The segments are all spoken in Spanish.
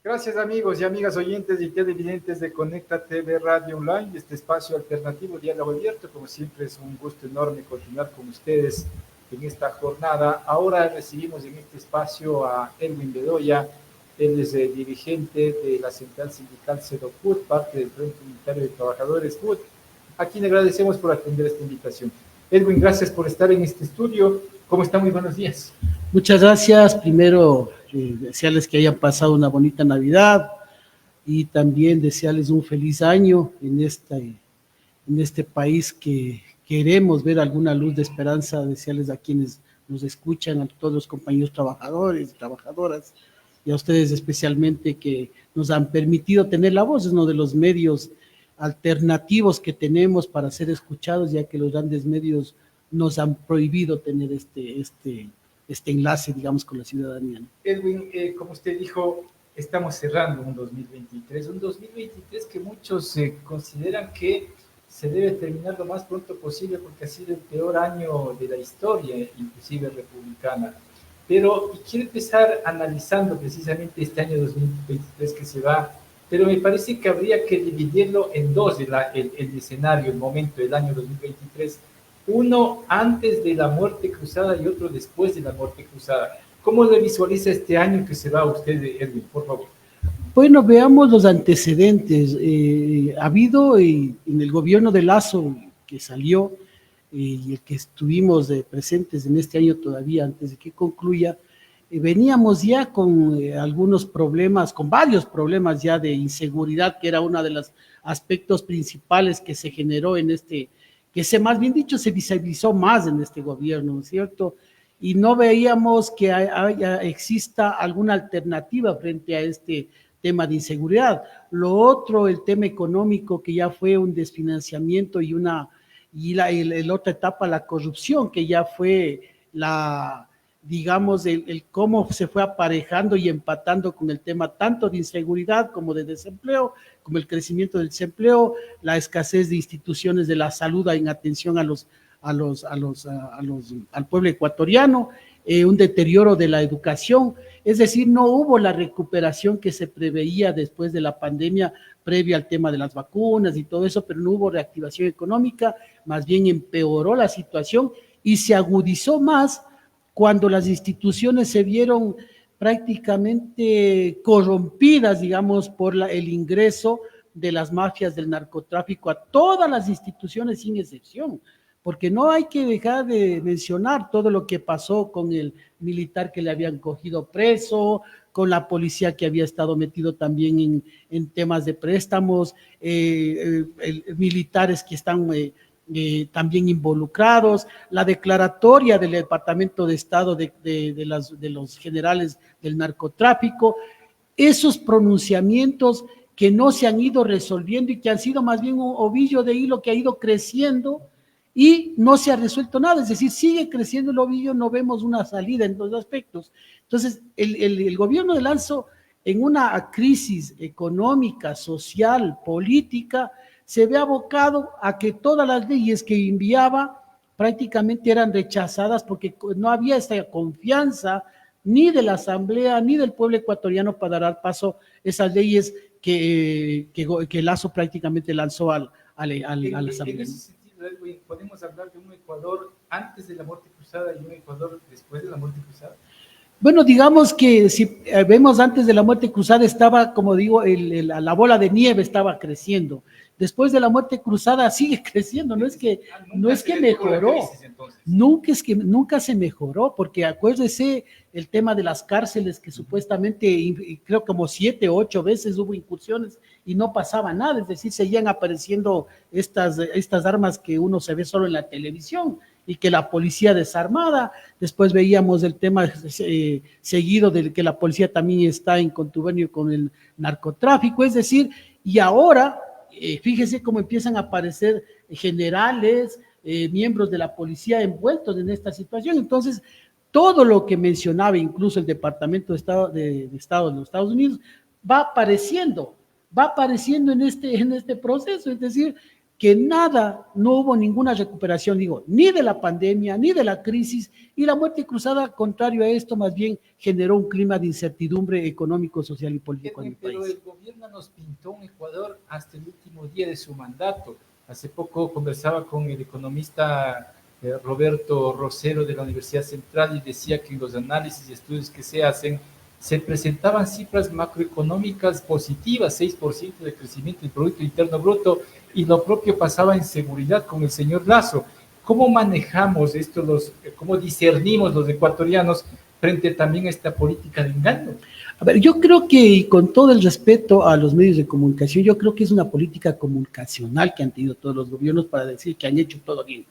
Gracias amigos y amigas oyentes y televidentes de Conecta TV Radio Online, este espacio alternativo, diálogo abierto. Como siempre es un gusto enorme continuar con ustedes en esta jornada. Ahora recibimos en este espacio a Edwin Bedoya. Él es dirigente de la Central Sindical CEDOFUT, parte del Frente Unitario de Trabajadores FUT, a quien agradecemos por atender esta invitación. Edwin, gracias por estar en este estudio. ¿Cómo está? Muy buenos días. Muchas gracias. Primero, desearles que hayan pasado una bonita Navidad y también desearles un feliz año en este país que queremos ver alguna luz de esperanza. Desearles a quienes nos escuchan, a todos los compañeros trabajadores y trabajadoras, y a ustedes especialmente que nos han permitido tener la voz, es uno de los medios alternativos que tenemos para ser escuchados, ya que los grandes medios nos han prohibido tener este enlace, digamos, con la ciudadanía, ¿no? Edwin, como usted dijo, estamos cerrando un 2023 que muchos consideran que se debe terminar lo más pronto posible porque ha sido el peor año de la historia, inclusive republicana. Pero quiero empezar analizando precisamente este año 2023 que se va, pero me parece que habría que dividirlo en dos, el escenario, el momento del año 2023. Uno antes de la muerte cruzada y otro después de la muerte cruzada. ¿Cómo le visualiza este año que se va usted, Edwin, por favor? Bueno, veamos los antecedentes. Ha habido en el gobierno de Lasso, que salió, y el que estuvimos presentes en este año todavía, antes de que concluya, veníamos ya con algunos problemas, con varios problemas ya de inseguridad, que era uno de los aspectos principales que se generó más bien dicho, se visibilizó más en este gobierno, ¿no es cierto? Y no veíamos que exista alguna alternativa frente a este tema de inseguridad. Lo otro, el tema económico, que ya fue un desfinanciamiento y la otra etapa, la corrupción, que ya fue digamos, el cómo se fue aparejando y empatando con el tema tanto de inseguridad como de desempleo, como el crecimiento del desempleo, la escasez de instituciones de la salud en atención al pueblo ecuatoriano, un deterioro de la educación. Es decir, no hubo la recuperación que se preveía después de la pandemia, previa al tema de las vacunas y todo eso, pero no hubo reactivación económica, más bien empeoró la situación y se agudizó más cuando las instituciones se vieron prácticamente corrompidas, digamos, por el ingreso de las mafias del narcotráfico a todas las instituciones sin excepción, porque no hay que dejar de mencionar todo lo que pasó con el militar que le habían cogido preso, con la policía que había estado metido también en temas de préstamos, militares que están también involucrados, la declaratoria del Departamento de Estado de los generales del narcotráfico, esos pronunciamientos que no se han ido resolviendo y que han sido más bien un ovillo de hilo que ha ido creciendo y no se ha resuelto nada, es decir, sigue creciendo el ovillo, no vemos una salida en los aspectos. Entonces, el gobierno de Lasso, en una crisis económica, social, política, se ve abocado a que todas las leyes que enviaba prácticamente eran rechazadas porque no había esta confianza ni de la Asamblea ni del pueblo ecuatoriano para dar paso a esas leyes que Lasso prácticamente lanzó a la Asamblea. En ese sentido, Edwin, ¿podemos hablar de un Ecuador antes de la muerte cruzada y un Ecuador después de la muerte cruzada? Bueno, digamos que si vemos antes de la muerte cruzada estaba, como digo, la bola de nieve estaba creciendo. Después de la muerte cruzada sigue creciendo, no es que mejoró, nunca se mejoró, porque acuérdese el tema de las cárceles que supuestamente, creo como 7 o 8 veces hubo incursiones y no pasaba nada, es decir, seguían apareciendo estas armas que uno se ve solo en la televisión y que la policía desarmada. Después veíamos el tema seguido de que la policía también está en contubernio con el narcotráfico, es decir, y ahora fíjese cómo empiezan a aparecer generales, miembros de la policía envueltos en esta situación. Entonces, todo lo que mencionaba incluso el Departamento de Estado de los Estados Unidos va apareciendo en este proceso, es decir, que nada, no hubo ninguna recuperación, digo, ni de la pandemia, ni de la crisis, y la muerte cruzada, contrario a esto, más bien generó un clima de incertidumbre económico, social y político en el país. Pero el gobierno nos pintó un Ecuador hasta el último día de su mandato. Hace poco conversaba con el economista Roberto Rosero de la Universidad Central y decía que en los análisis y estudios que se hacen se presentaban cifras macroeconómicas positivas, 6% de crecimiento del Producto Interno Bruto, y lo propio pasaba en seguridad con el señor Lasso. ¿Cómo manejamos esto, cómo discernimos los ecuatorianos frente también a esta política de engaño? A ver, yo creo que, y con todo el respeto a los medios de comunicación, yo creo que es una política comunicacional que han tenido todos los gobiernos para decir que han hecho todo bien.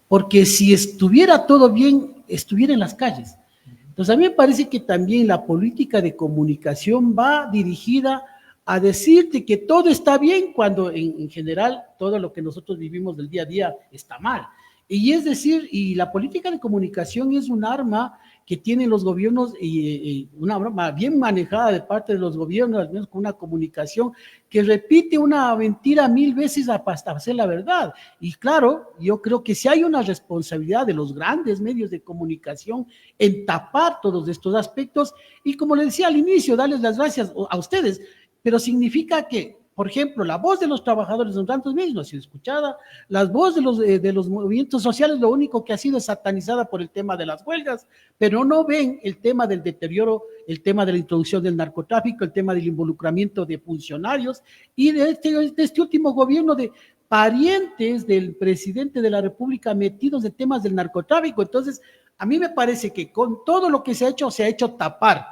Porque si estuviera todo bien, estuviera en las calles. Entonces, a mí me parece que también la política de comunicación va dirigida a decirte que todo está bien cuando en general todo lo que nosotros vivimos del día a día está mal. Y es decir, y la política de comunicación es un arma que tienen los gobiernos, y una arma bien manejada de parte de los gobiernos, al menos con una comunicación que repite una mentira 1000 veces hasta hacer la verdad. Y claro, yo creo que sí hay una responsabilidad de los grandes medios de comunicación en tapar todos estos aspectos, y como les decía al inicio, darles las gracias a ustedes, pero significa que, por ejemplo, la voz de los trabajadores en tantos medios no ha sido escuchada, la voz de los movimientos sociales lo único que ha sido es satanizada por el tema de las huelgas, pero no ven el tema del deterioro, el tema de la introducción del narcotráfico, el tema del involucramiento de funcionarios y de este último gobierno de parientes del presidente de la República metidos en temas del narcotráfico. Entonces, a mí me parece que con todo lo que se ha hecho tapar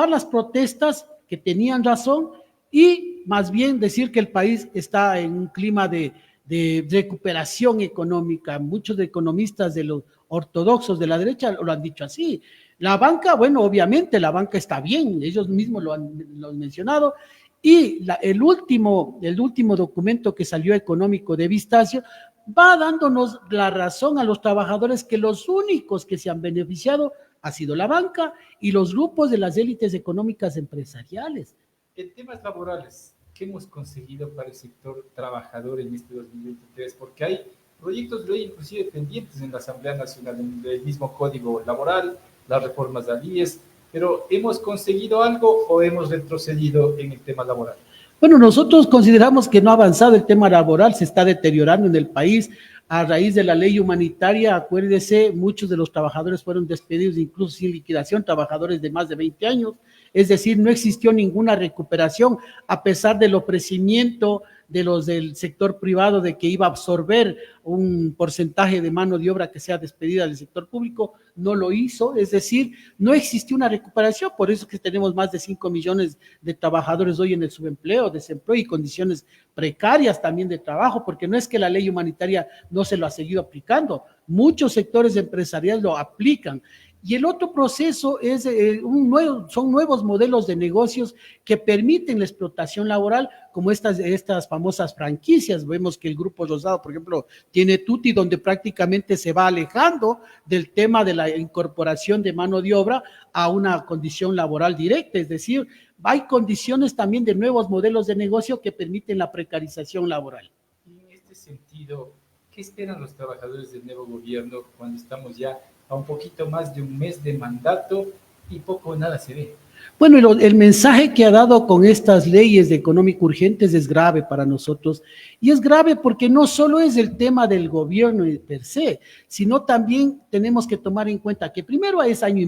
las protestas que tenían razón, y más bien decir que el país está en un clima de recuperación económica. Muchos economistas de los ortodoxos de la derecha lo han dicho así. La banca, bueno, obviamente la banca está bien, ellos mismos lo han mencionado, y el último documento que salió económico de Vistacio va dándonos la razón a los trabajadores que los únicos que se han beneficiado ha sido la banca y los grupos de las élites económicas empresariales. En temas laborales, ¿qué hemos conseguido para el sector trabajador en este 2023? Porque hay proyectos de ley inclusive pendientes en la Asamblea Nacional, en el mismo Código Laboral, las reformas de IES, pero ¿hemos conseguido algo o hemos retrocedido en el tema laboral? Bueno, nosotros consideramos que no ha avanzado el tema laboral, se está deteriorando en el país. A raíz de la ley humanitaria, acuérdese, muchos de los trabajadores fueron despedidos, incluso sin liquidación, trabajadores de más de 20 años, es decir, no existió ninguna recuperación, a pesar del ofrecimiento de los del sector privado de que iba a absorber un porcentaje de mano de obra que sea despedida del sector público, no lo hizo, es decir, no existió una recuperación, por eso es que tenemos más de 5 millones de trabajadores hoy en el subempleo, desempleo y condiciones precarias también de trabajo, porque no es que la ley humanitaria no se lo ha seguido aplicando, muchos sectores empresariales lo aplican. Y el otro proceso es son nuevos modelos de negocios que permiten la explotación laboral, como estas famosas franquicias. Vemos que el Grupo Rosado, por ejemplo, tiene Tuti, donde prácticamente se va alejando del tema de la incorporación de mano de obra a una condición laboral directa, es decir, hay condiciones también de nuevos modelos de negocio que permiten la precarización laboral. Y en este sentido, ¿qué esperan los trabajadores del nuevo gobierno cuando estamos ya a un poquito más de un mes de mandato y poco o nada se ve? Bueno, el mensaje que ha dado con estas leyes de económico urgentes es grave para nosotros, y es grave porque no solo es el tema del gobierno per se, sino también tenemos que tomar en cuenta que primero es año y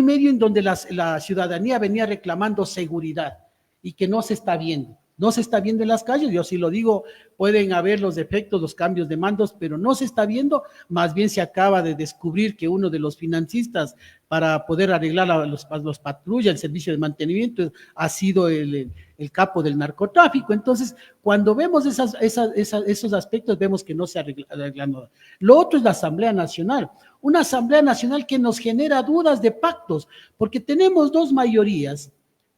medio en donde la ciudadanía venía reclamando seguridad y que no se está viendo. No se está viendo en las calles, yo sí lo digo, pueden haber los defectos, los cambios de mandos, pero no se está viendo, más bien se acaba de descubrir que uno de los financistas para poder arreglar los patrullas, el servicio de mantenimiento, ha sido el capo del narcotráfico. Entonces, cuando vemos esos aspectos, vemos que no se arregla nada. Lo otro es la Asamblea Nacional, una Asamblea Nacional que nos genera dudas de pactos, porque tenemos dos mayorías,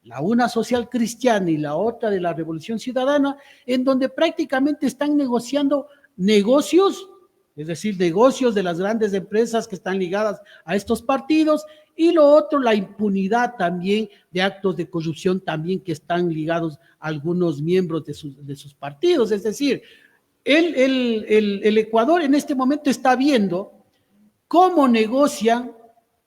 la una social cristiana y la otra de la Revolución Ciudadana, en donde prácticamente están negociando negocios, es decir, negocios de las grandes empresas que están ligadas a estos partidos, y lo otro, la impunidad también de actos de corrupción también que están ligados a algunos miembros de sus partidos. Es decir, el Ecuador en este momento está viendo cómo negocian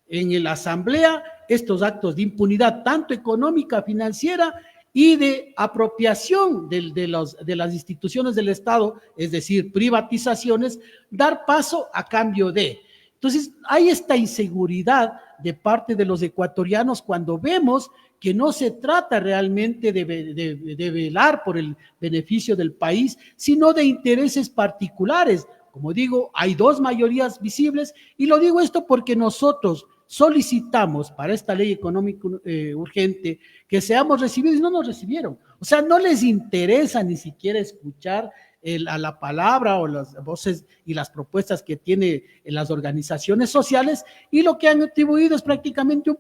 en la Asamblea estos actos de impunidad, tanto económica, financiera y de apropiación de las instituciones del Estado, es decir, privatizaciones, dar paso a cambio de. Entonces, hay esta inseguridad de parte de los ecuatorianos cuando vemos que no se trata realmente de velar por el beneficio del país, sino de intereses particulares. Como digo, hay dos mayorías visibles, y lo digo esto porque nosotros solicitamos para esta ley económica urgente que seamos recibidos y no nos recibieron. O sea, no les interesa ni siquiera escuchar a la palabra o las voces y las propuestas que tiene las organizaciones sociales, y lo que han atribuido es prácticamente un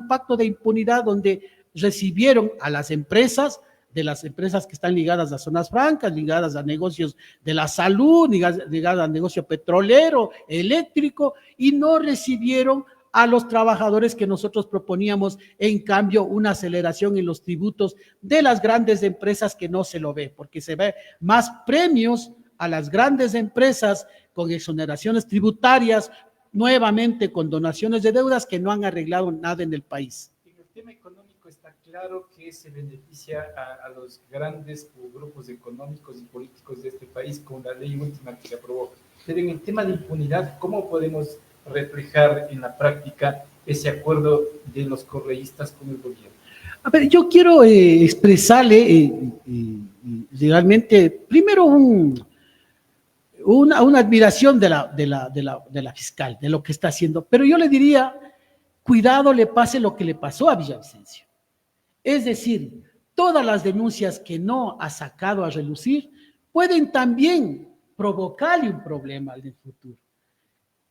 pacto de impunidad donde recibieron a las empresas, de las empresas que están ligadas a zonas francas, ligadas a negocios de la salud, ligadas al negocio petrolero, eléctrico, y no recibieron a los trabajadores que nosotros proponíamos, en cambio, una aceleración en los tributos de las grandes empresas que no se lo ve, porque se ve más premios a las grandes empresas con exoneraciones tributarias, nuevamente con donaciones de deudas que no han arreglado nada en el país. En el tema económico está claro que se beneficia a los grandes grupos económicos y políticos de este país con la ley última que se aprobó. Pero en el tema de impunidad, ¿cómo podemos reflejar en la práctica ese acuerdo de los correístas con el gobierno? A ver, yo quiero expresarle realmente, primero, una admiración de la fiscal, de lo que está haciendo, pero yo le diría, cuidado le pase lo que le pasó a Villavicencio. Es decir, todas las denuncias que no ha sacado a relucir pueden también provocarle un problema en el futuro.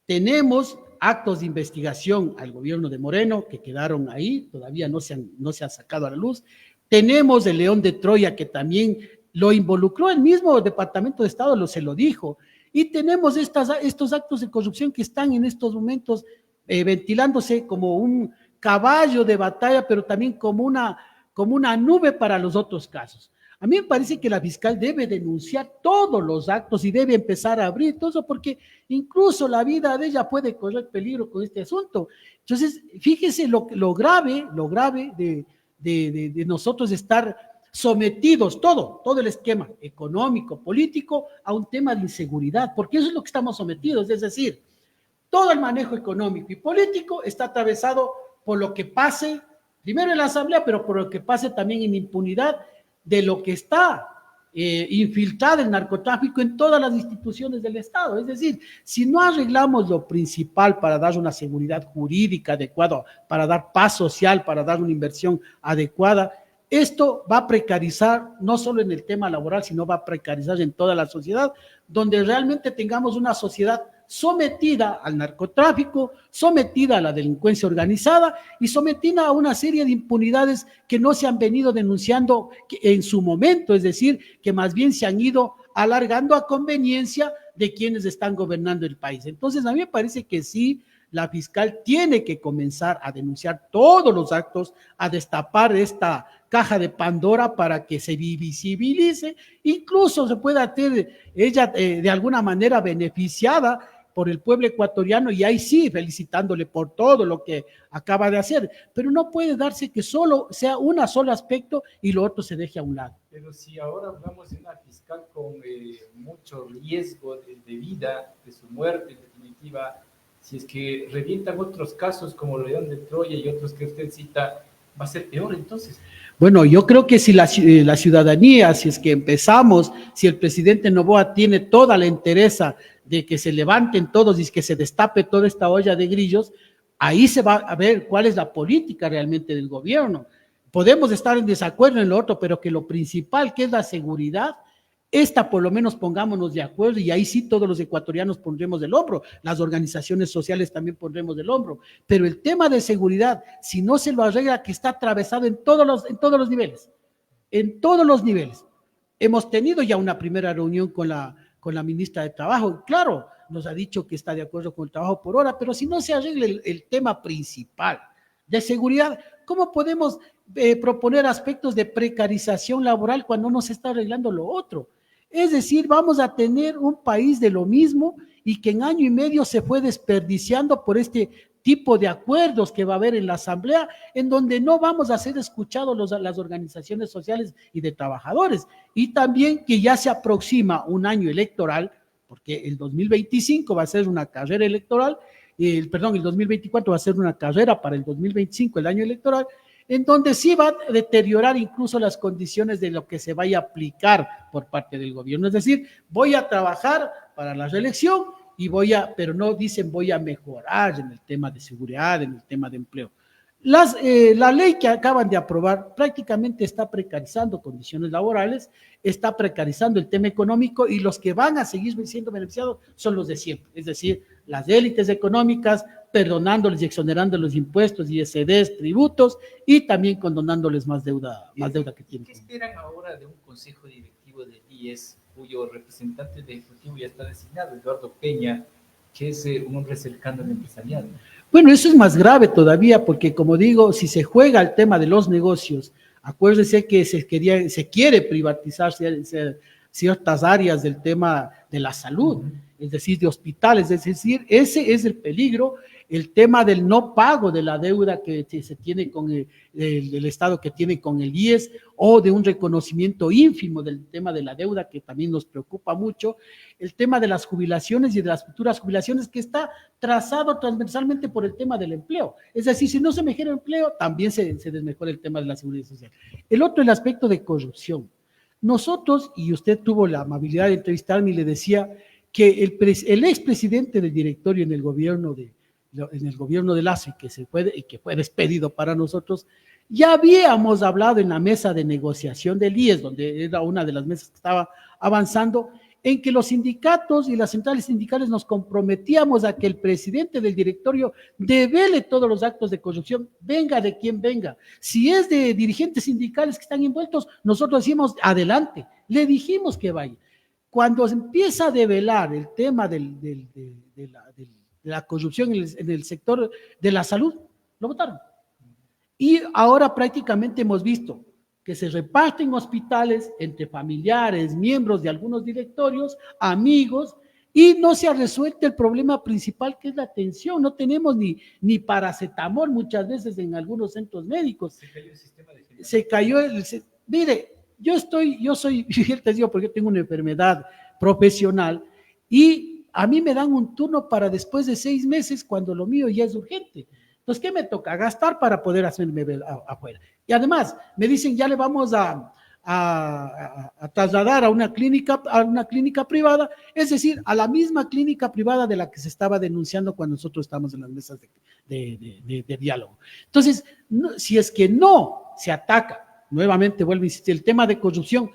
Tenemos actos de investigación al gobierno de Moreno que quedaron ahí, todavía no se han sacado a la luz. Tenemos el León de Troya, que también lo involucró el mismo Departamento de Estado, se lo dijo. Y tenemos estos actos de corrupción que están en estos momentos ventilándose como un caballo de batalla, pero también como una nube para los otros casos. A mí me parece que la fiscal debe denunciar todos los actos y debe empezar a abrir todo eso, porque incluso la vida de ella puede correr peligro con este asunto. Entonces, fíjese lo grave de nosotros estar sometidos, todo el esquema económico, político, a un tema de inseguridad, porque eso es lo que estamos sometidos, es decir, todo el manejo económico y político está atravesado por lo que pase, primero en la Asamblea, pero por lo que pase también en impunidad de lo que está infiltrado el narcotráfico en todas las instituciones del Estado. Es decir, si no arreglamos lo principal para dar una seguridad jurídica adecuada, para dar paz social, para dar una inversión adecuada, esto va a precarizar no solo en el tema laboral, sino va a precarizar en toda la sociedad, donde realmente tengamos una sociedad sometida al narcotráfico, sometida a la delincuencia organizada y sometida a una serie de impunidades que no se han venido denunciando en su momento, es decir, que más bien se han ido alargando a conveniencia de quienes están gobernando el país. Entonces, a mí me parece que sí, la fiscal tiene que comenzar a denunciar todos los actos, a destapar esta caja de Pandora para que se visibilice, incluso se pueda tener ella de alguna manera beneficiada por el pueblo ecuatoriano, y ahí sí, felicitándole por todo lo que acaba de hacer, pero no puede darse que solo sea un solo aspecto y lo otro se deje a un lado. Pero si ahora hablamos de una fiscal con mucho riesgo de vida, de su muerte en definitiva, si es que revientan otros casos como León de Troya y otros que usted cita, va a ser peor entonces. Bueno, yo creo que si la ciudadanía, si es que empezamos, si el presidente Noboa tiene toda la entereza de que se levanten todos y que se destape toda esta olla de grillos, ahí se va a ver cuál es la política realmente del gobierno. Podemos estar en desacuerdo en lo otro, pero que lo principal, que es la seguridad, esta por lo menos pongámonos de acuerdo, y ahí sí todos los ecuatorianos pondremos del hombro, las organizaciones sociales también pondremos del hombro, pero el tema de seguridad, si no se lo arregla, que está atravesado en todos los niveles, en todos los niveles. Hemos tenido ya una primera reunión con la ministra de Trabajo, claro, nos ha dicho que está de acuerdo con el trabajo por hora, pero si no se arregla el tema principal de seguridad, ¿cómo podemos proponer aspectos de precarización laboral cuando no se está arreglando lo otro? Es decir, vamos a tener un país de lo mismo y que en año y medio se fue desperdiciando por este tipo de acuerdos que va a haber en la Asamblea, en donde no vamos a ser escuchados las organizaciones sociales y de trabajadores. Y también que ya se aproxima un año electoral, porque el 2025 va a ser una carrera electoral, el 2024 va a ser una carrera para el 2025, el año electoral, en donde sí va a deteriorar incluso las condiciones de lo que se vaya a aplicar por parte del gobierno. Es decir, voy a trabajar para la reelección pero no dicen voy a mejorar en el tema de seguridad, en el tema de empleo. La ley que acaban de aprobar prácticamente está precarizando condiciones laborales, está precarizando el tema económico y los que van a seguir siendo beneficiados son los de siempre, es decir, las élites económicas, perdonándoles y exonerándoles impuestos, ISDs, tributos y también condonándoles más deuda que tienen. ¿Qué esperan ahora de un consejo directivo del IES cuyo representante de ejecutivo ya está designado, Eduardo Peña, que es un hombre cercano al empresariado? Bueno, eso es más grave todavía, porque como digo, si se juega el tema de los negocios, acuérdese que se quiere privatizar ciertas áreas del tema de la salud, es decir, de hospitales, es decir, ese es el peligro, el tema del no pago de la deuda que se tiene con el Estado que tiene con el IES, o de un reconocimiento ínfimo del tema de la deuda que también nos preocupa mucho, el tema de las jubilaciones y de las futuras jubilaciones que está trazado transversalmente por el tema del empleo. Es decir, si no se mejora el empleo, también se desmejora el tema de la seguridad social. El otro, el aspecto de corrupción. Nosotros, y usted tuvo la amabilidad de entrevistarme y le decía que el expresidente del directorio en el gobierno de Lazo y que fue despedido para nosotros, ya habíamos hablado en la mesa de negociación del IES, donde era una de las mesas que estaba avanzando, en que los sindicatos y las centrales sindicales nos comprometíamos a que el presidente del directorio devele todos los actos de corrupción, venga de quien venga. Si es de dirigentes sindicales que están envueltos, nosotros decimos adelante, le dijimos que vaya. Cuando se empieza a develar el tema de la corrupción en el sector de la salud, lo votaron. Y ahora prácticamente hemos visto que se reparten hospitales entre familiares, miembros de algunos directorios, amigos, y no se ha resuelto el problema principal, que es la atención. No tenemos ni paracetamol muchas veces en algunos centros médicos. Se cayó el sistema de gestión. Se cayó mire, yo soy, te digo, porque tengo una enfermedad profesional y a mí me dan un turno para después de 6 meses cuando lo mío ya es urgente. Entonces, ¿qué me toca? Gastar para poder hacerme ver afuera. Y además, me dicen, ya le vamos a trasladar a una clínica privada, es decir, a la misma clínica privada de la que se estaba denunciando cuando nosotros estamos en las mesas de diálogo. Entonces, si es que no se ataca, nuevamente vuelvo a insistir, el tema de corrupción,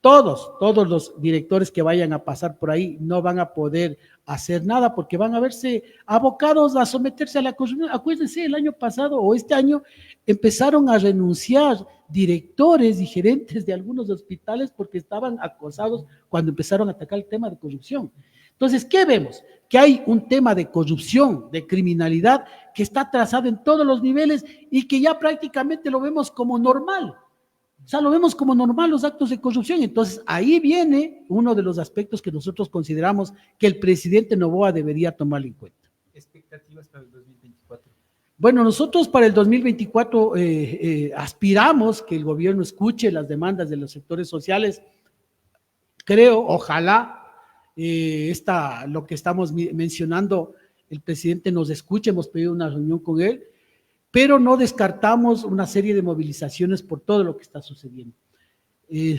todos los directores que vayan a pasar por ahí no van a poder hacer nada porque van a verse abocados a someterse a la corrupción. Acuérdense, el año pasado o este año empezaron a renunciar directores y gerentes de algunos hospitales porque estaban acosados cuando empezaron a atacar el tema de corrupción. Entonces, ¿qué vemos? Que hay un tema de corrupción, de criminalidad que está trazado en todos los niveles y que ya prácticamente lo vemos como normal. O sea, lo vemos como normal los actos de corrupción. Entonces, ahí viene uno de los aspectos que nosotros consideramos que el presidente Noboa debería tomar en cuenta. ¿Expectativas para el 2024? Bueno, nosotros para el 2024 aspiramos que el gobierno escuche las demandas de los sectores sociales. Creo, ojalá, lo que estamos mencionando, el presidente nos escuche, hemos pedido una reunión con él, pero no descartamos una serie de movilizaciones por todo lo que está sucediendo.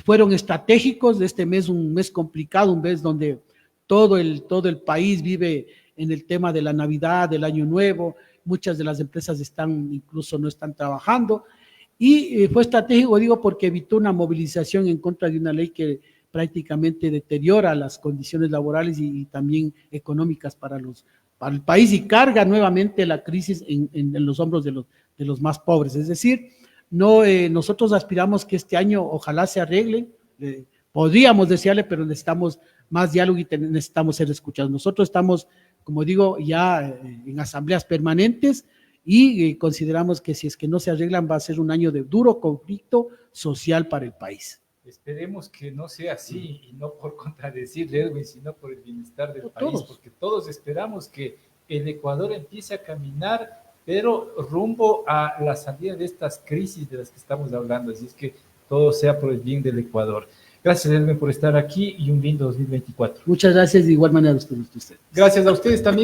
Fueron estratégicos de este mes, un mes complicado, un mes donde todo el país vive en el tema de la Navidad, del Año Nuevo, muchas de las empresas incluso no están trabajando, y fue estratégico, digo, porque evitó una movilización en contra de una ley que prácticamente deteriora las condiciones laborales y también económicas para el país y carga nuevamente la crisis en los hombros de los más pobres. Es decir, nosotros aspiramos que este año ojalá se arregle, podríamos desearle, pero necesitamos más diálogo y necesitamos ser escuchados. Nosotros estamos, como digo, ya en asambleas permanentes y consideramos que si es que no se arreglan va a ser un año de duro conflicto social para el país. Esperemos que no sea así, y no por contradecirle a Edwin, sino por el bienestar del país, Todos. porque todos esperamos que el Ecuador empiece a caminar, pero rumbo a la salida de estas crisis de las que estamos hablando, así es que todo sea por el bien del Ecuador. Gracias, Edwin, por estar aquí y un lindo 2024. Muchas gracias, de igual manera a usted. Gracias a ustedes también.